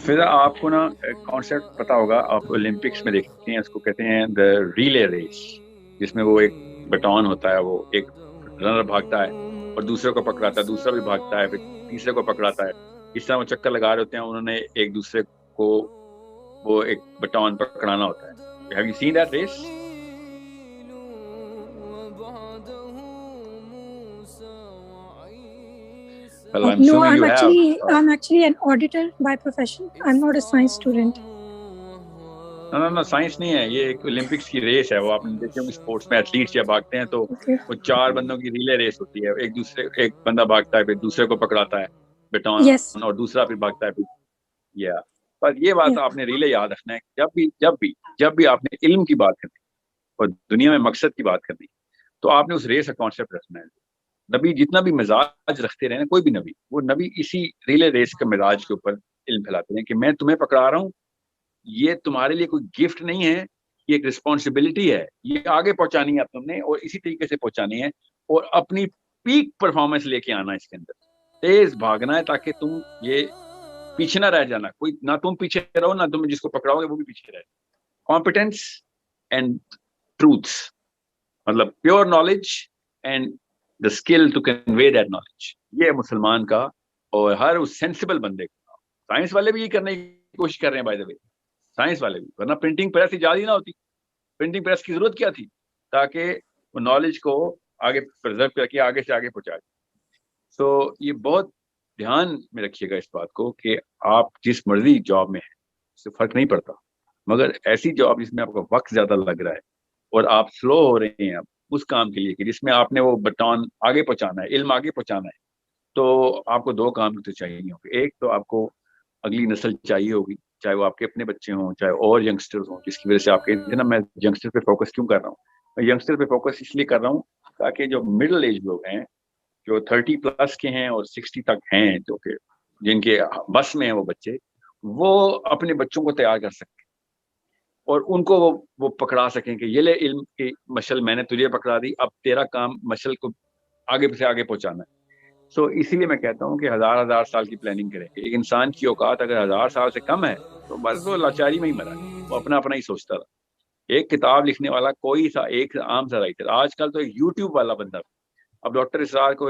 پھر آپ کو نا کانسیپٹ پتا ہوگا، آپ اولمپکس میں دیکھتے ہیں، اس کو کہتے ہیں دا ریلے ریس، جس میں وہ ایک بٹون ہوتا ہے، وہ ایک رنر بھاگتا ہے اور دوسرے کو پکڑاتا ہے، دوسرا بھی بھاگتا ہے، پھر تیسرے کو پکڑاتا ہے، اس طرح وہ چکر لگا رہے ہوتے ہیں، انہوں نے ایک دوسرے کو وہ ایک بٹون پکڑانا ہوتا ہے. Have you seen that race? Well, I'm No, assuming you have. I'm actually an auditor by profession. I'm not a science student. نہ سائنس نہیں ہے، یہ ایک اولمپکس کی ریس ہے. وہ آپ نے دیکھے ہوں گے اسپورٹس میں ایتھلیٹس جب بھاگتے ہیں تو Okay. وہ 4 بندوں کی ریلے ریس ہوتی ہے، ایک بندہ بھاگتا ہے، پھر دوسرے کو پکڑاتا ہے Yes. بیٹون، اور دوسرا پھر بھاگتا ہے پھر. پر یہ بات Yeah. آپ نے ریلے یاد رکھنا ہے کہ جب بھی آپ نے علم کی بات کرنی اور دنیا میں مقصد کی بات کرنی، تو آپ نے اس ریس کا کانسیپٹ رکھنا ہے. نبی جتنا بھی مزاج رکھتے رہے نا، کوئی بھی نبی، وہ نبی اسی ریلے ریس کے مزاج کے اوپر علم پھیلاتے ہیں کہ میں تمہیں پکڑا رہا ہوں، یہ تمہارے لیے کوئی گفٹ نہیں ہے، یہ ایک رسپانسبلٹی ہے، یہ آگے پہنچانی ہے تم نے، اور اسی طریقے سے پہنچانی ہے، اور اپنی پیک پرفارمنس لے کے آنا ہے. اس کے اندر تیز بھاگنا ہے تاکہ تم یہ پیچھے نہ رہ جانا، کوئی نہ تم پیچھے رہو نہ تم جس کو پکڑاؤ گے وہ بھی پیچھے رہے. کمپیٹنس اینڈ ٹروتھس، مطلب pure knowledge and the skill to convey that knowledge, یہ مسلمان کا اور ہر اس سینسیبل بندے کا. سائنس والے بھی یہ کرنے کی کوشش کر رہے ہیں بائی دا وے، سائنس والے بھی، ورنہ پرنٹنگ پریس ایجاد ہی نہ ہوتی. پرنٹنگ پریس کی ضرورت کیا تھی؟ تاکہ وہ نالج کو آگے پرزرو کر کے آگے سے آگے پہنچا دیں. تو یہ بہت دھیان میں رکھیے گا اس بات کو کہ آپ جس مرضی جاب میں ہیں اس سے فرق نہیں پڑتا، مگر ایسی جاب جس میں آپ کا وقت زیادہ لگ رہا ہے اور آپ سلو ہو رہے ہیں اب اس کام کے لیے کہ جس میں آپ نے وہ بٹون آگے پہنچانا ہے، علم آگے پہنچانا ہے، تو آپ کو 2 کام تو چاہیے ہوں گے. ایک تو آپ کو اگلی نسل چاہیے ہوگی، چاہے وہ آپ کے اپنے بچے ہوں، چاہے اور ینگسٹرز ہوں، جس کی وجہ سے آپ کہتے ہیں نا میں ینگسٹر پہ فوکس کیوں کر رہا ہوں. میں ینگسٹر پہ فوکس اس لیے کر رہا ہوں تاکہ جو مڈل ایج لوگ ہیں، جو 30+ کے ہیں اور 60 تک ہیں، جو کہ جن کے بس میں ہیں وہ بچے، وہ اپنے بچوں کو تیار کر سکیں اور ان کو وہ پکڑا سکیں کہ یہ لے علم کی مشل میں نے تجھے پکڑا دی، اب تیرا کام مشل کو آگے سے آگے پہنچانا ہے. سو اسی لیے میں کہتا ہوں کہ 1000 سال کی پلاننگ کریں. ایک انسان کی اوقات اگر 1000 سال سے کم ہے تو بس وہ لاچاری میں ہی مرا ہے، وہ اپنا اپنا ہی سوچتا رہا. ایک کتاب لکھنے والا کوئی سا ایک عام سا رائٹر، آج کل تو یوٹیوب والا بندہ. اب ڈاکٹر اسرار کو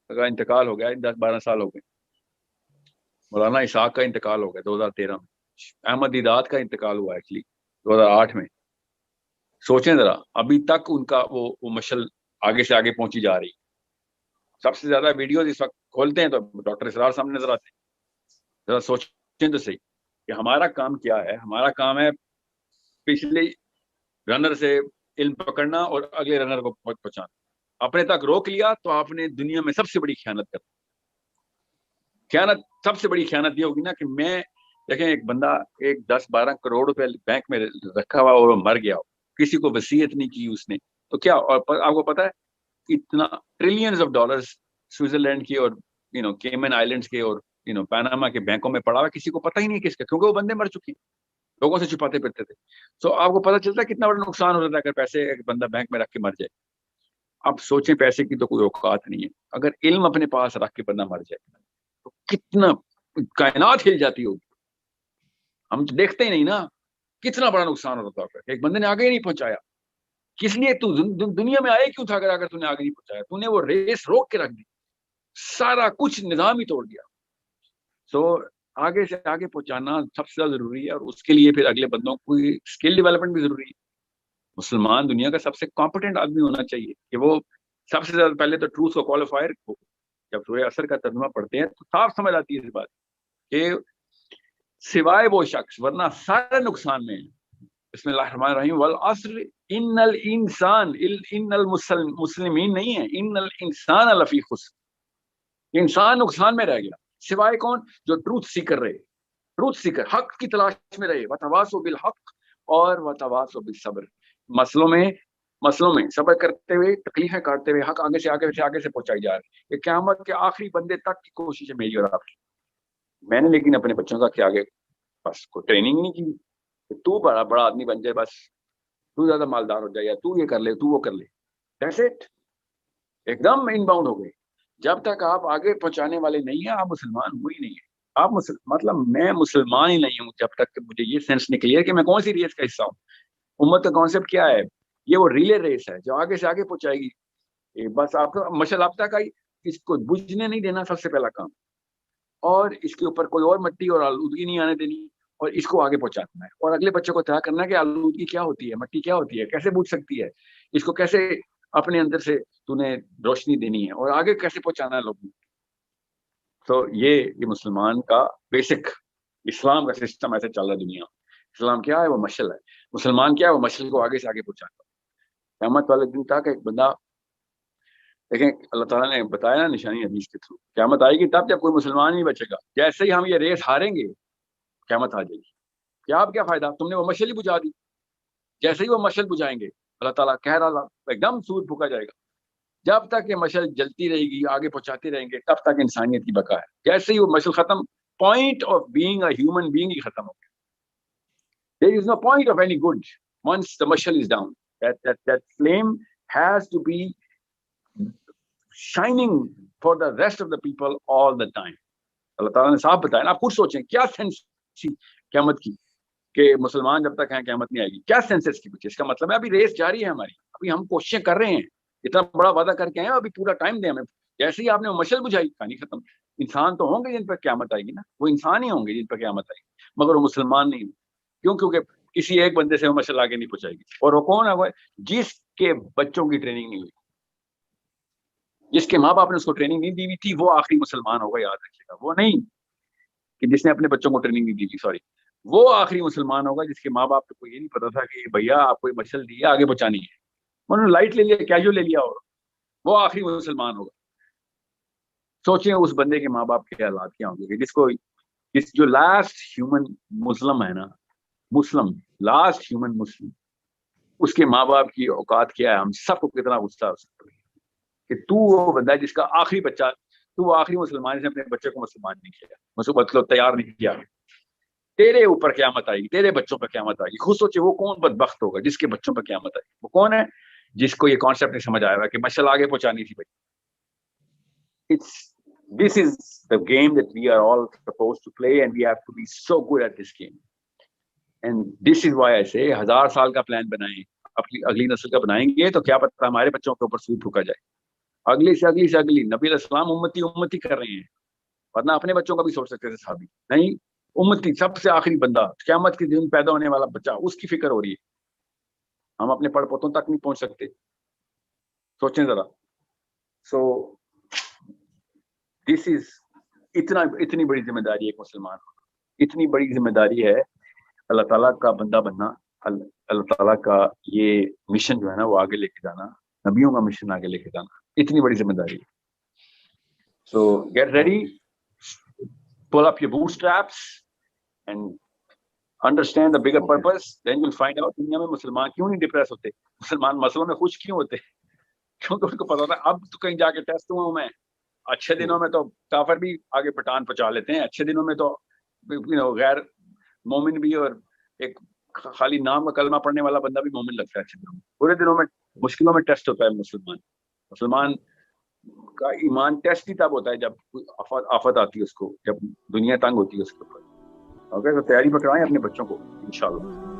کا انتقال ہو گیا، 10-12 سال ہو گئے. مولانا اسحاق کا انتقال ہو گیا 2013 میں. احمد دیدات کا انتقال ہوا ایکچولی 2008 میں. سوچیں ذرا، ابھی تک ان کا وہ مشل آگے سے آگے پہنچی جا رہی. سب سے زیادہ ویڈیوز اس وقت کھولتے ہیں تو ڈاکٹر اسرار سامنے نظر آتے ہیں. ذرا سوچیں تو صحیح کہ ہمارا کام کیا ہے. ہمارا کام ہے پچھلے رنر سے علم پکڑنا اور اگلے رنر کو پہنچانا. اپنے تک روک لیا تو آپ نے دنیا میں سب سے بڑی خیانت کر. سب سے بڑی خیانت یہ ہوگی نا کہ میں دیکھیں ایک بندہ 10-12 کروڑ روپے بینک میں رکھا ہوا اور وہ مر گیا ہو، کسی کو وصیت نہیں کی اس نے، تو کیا؟ اور آپ کو پتا ہے اتنا ٹریلینز آف ڈالرز سوئٹزرلینڈ کی اور کیمن آئلینڈز کے اور پاناما کے بینکوں میں پڑا ہوا، کسی کو پتہ ہی نہیں کس کا، کیونکہ وہ بندے مر چکے، لوگوں سے چھپاتے پھرتے تھے. سو آپ کو پتہ چلتا ہے کتنا بڑا نقصان ہو رہا ہے اگر پیسے ایک بندہ بینک میں رکھ کے مر جائے. اب سوچیں پیسے کی تو کوئی اوقات نہیں ہے، اگر علم اپنے پاس رکھ کے بندہ مر جائے تو کتنا کائنات ہل جاتی ہوگی. ہم تو دیکھتے ہی نہیں نا کتنا بڑا نقصان ہو رہا تھا. ایک بندے نے آگے ہی نہیں پہنچایا، کس لیے تو دنیا میں آئے کیوں تھا اگر تو نے آگے نہیں پہنچایا؟ تو نے وہ ریس روک کے رکھ دی، سارا کچھ نظام ہی توڑ دیا. سو آگے سے آگے پہنچانا سب سے زیادہ ضروری ہے، اور اس کے لیے پھر اگلے بندوں کو اسکل ڈیولپمنٹ بھی ضروری ہے. مسلمان دنیا کا سب سے کمپیٹنٹ آدمی ہونا چاہیے کہ وہ سب سے زیادہ پہلے تو ٹروتھ کو کوالیفائر ہو. جب سورہ عصر کا ترجمہ پڑھتے ہیں تو صاف سمجھ آتی ہے اس بات کہ سوائے وہ شخص، ورنہ سارے نقصان میں ہیں. بسم اللہ الرحمن الرحیم والعصر ان الانسان، ان المسلمین نہیں ہے، ان الانسان لفی خسر. انسان نقصان میں رہ گیا، سوائے کون؟ جو ٹروتھ سیکر رہے، ٹروتھ سیکر حق کی تلاش میں رہے. وتواصوا بالحق اور وتواصوا بالصبر. مسئلوں میں صبر کرتے ہوئے، تکلیفیں کاٹتے ہوئے حق آگے سے پہنچائی جا رہی ہے. یہ قیامت کے آخری بندے تک کی کوشش ہے میری اور آپ کی. میں نے لیکن اپنے بچوں کا کیا آگے بس کوئی ٹریننگ نہیں کی کہ تو بڑا آدمی بن جائے، بس تو زیادہ مالدار ہو جائے، یا تو یہ کر لے، تو وہ کر لے. That's it. ایک دم ان باؤنڈ ہو گئے. جب تک آپ آگے پہنچانے والے نہیں ہیں آپ مسلمان ہوئی نہیں ہیں. آپ مطلب میں مسلمان ہی نہیں ہوں جب تک کہ مجھے یہ سینس نہیں کلیئر کہ میں کون سی ریس کا حصہ ہوں. امت کا کانسیپٹ کیا ہے؟ یہ وہ ریلے ریس ہے جو آگے سے آگے پہنچائے گی. بس آپ کو مشل آپ تک آئی، اس کو بجھنے نہیں دینا سب سے پہلا کام، اور اس کے اوپر کوئی اور مٹی اور آلودگی نہیں آنے دینی، اور اس کو آگے پہنچانا ہے، اور اگلے بچے کو طے کرنا ہے کہ آلودگی کیا ہوتی ہے، مٹی کیا ہوتی ہے، کیسے بجھ سکتی ہے، اس کو کیسے اپنے اندر سے تو نے روشنی دینی ہے، اور آگے کیسے پہنچانا ہے لوگوں. تو یہ مسلمان کا بیسک اسلام کا سسٹم ایسے چل رہا ہے دنیا. اسلام کیا ہے؟ وہ مشل ہے. مسلمان کیا ہے؟ وہ مشل کو آگے سے آگے پہنچاتا ہے. قیامت والے دن تک ایک بندہ، دیکھیں اللہ تعالیٰ نے بتایا نا نشانی حدیث کے تھرو، قیامت آئے گی تب جب کوئی مسلمان نہیں بچے گا. جیسے ہی ہم یہ ریس ہاریں گے قیامت آ جائے گی. کیا اب کیا فائدہ، تم نے وہ مشل ہی بجھا دی. جیسے ہی وہ مشل بجھائیں گے اللہ تعالیٰ کہہ رہا ایک دم سور پھونکا جائے گا. جب تک یہ مشل جلتی رہے گی آگے پہنچاتے رہیں گے تب تک انسانیت کی بقا ہے. جیسے ہی وہ مشل ختم، point of being a human being ہی ختم ہو گیا. There is no point of any good once the mashal is down. That flame has to be shining for the rest of the people all the time. اللہ تعالیٰ نے صاحب بتایا نا. آپ خود سوچیں کیا سینس تھی قیامت کی کہ مسلمان جب تک ہیں قیامت نہیں آئے گی. کیا سینسز کی کچھ؟ اس کا مطلب ہے ابھی ریس جاری ہے ہماری، ابھی ہم کوششیں کر رہے ہیں، اتنا بڑا وعدہ کر کے ہیں، ابھی پورا ٹائم دیں ہمیں. جیسے ہی آپ نے مشل بجھائی کہانی ختم. انسان تو ہوں گے جن پر قیامت آئے گی نا، وہ انسان ہی ہوں گے جن پر قیامت آئے گی، مگر وہ مسلمان نہیں ہوں. کیوں؟ کیونکہ کسی ایک بندے سے وہ مشل آگے نہیں پہنچائے گی. اور وہ کون ہے؟ وہ جس کے بچوں کی ٹریننگ نہیں ہوئی، جس کے ماں باپ نے اس کو ٹریننگ نہیں دی ہوئی تھی، وہ آخری مسلمان ہوگا. یاد رکھیے گا، وہ نہیں کہ جس نے اپنے بچوں کو ٹریننگ نہیں دی تھی، سوری، وہ آخری مسلمان ہوگا جس کے ماں باپ کو یہ نہیں پتا تھا کہ بھیا آپ کو مشل دی ہے آگے پہنچانی ہے، انہوں نے لائٹ لے لیا، کیجول لے لیا، اور وہ آخری مسلمان ہوگا. سوچیں اس بندے کے ماں باپ کے حالات کیا ہوں گے جس جو لاسٹ ہیومن مسلم ہے نا، مسلم لاسٹ ہیومن مسلم، اس کے ماں باپ کی اوقات کیا ہے. ہم سب کو کتنا غصہ ہو سکتا ہے کہ تو وہ بندہ ہے جس کا آخری بچہ، تو وہ آخری مسلمان سے اپنے بچے کو مسلمان نہیں کیا، مطلب تیار نہیں کیا. تیرے اوپر قیامت آئے گی، تیرے بچوں پر قیامت آئے گی. خود سوچے وہ کون بدبخت ہوگا جس کے بچوں پر قیامت آئے گی. وہ کون ہے؟ جس کو یہ کانسیپٹ نہیں سمجھ آیا کہ مشل آگے پہنچانی تھی. بھائی this is the game that we are all supposed to play and we have to be so good at this game. And this is why I say 1000 سال کا پلان بنائیں، اگلی نسل کا بنائیں گے تو کیا پتہ ہمارے بچوں کے اوپر سور پھونکا جائے. اگلی سے اگلی نبی علیہ السلام امتی کر رہے ہیں، ورنہ اپنے بچوں کا بھی سوچ سکتے تھے صحابی. نہیں، امتی سب سے آخری بندہ، قیامت کے دن پیدا ہونے والا بچہ، اس کی فکر ہو رہی ہے. ہم اپنے پڑ پوتوں تک نہیں پہنچ سکتے. سوچیں ذرا. سو دس از اتنی بڑی ذمہ داری ہے ایک مسلمان، اتنی بڑی ذمہ داری ہے. اللہ تعالیٰ کا بندہ بننا، اللہ تعالیٰ کا یہ مشن جو ہے نا وہ آگے لے کے جانا، نبیوں کا مشن آگے لے کے جانا، اتنی بڑی ذمہ داری ہے. So get ready, pull up your bootstraps and understand the bigger purpose, then you'll find out دنیا میں مسلمان کیوں نہیں ڈپریس ہوتے، مسلمان مسئلوں میں خوش کیوں ہوتے. کیونکہ ان کو پتا ہوتا ہے اب تو کہیں جا کے ٹیسٹ ہوا ہوں میں. اچھے دنوں میں تو کافر بھی آگے پٹان پہنچا لیتے ہیں، اچھے دنوں میں تو غیر مومن بھی اور ایک خالی نام کا کلمہ پڑھنے والا بندہ بھی مومن لگتا ہے اچھے دنوں میں. برے دنوں میں مشکلوں میں ٹیسٹ ہوتا ہے مسلمان کا ایمان ٹیسٹ ہی تب ہوتا ہے جب کوئی آفت آتی ہے اس کو، جب دنیا تنگ ہوتی ہے اس کے اوپر. اوکے، تو تیاری پکڑائیں اپنے بچوں کو انشاءاللہ.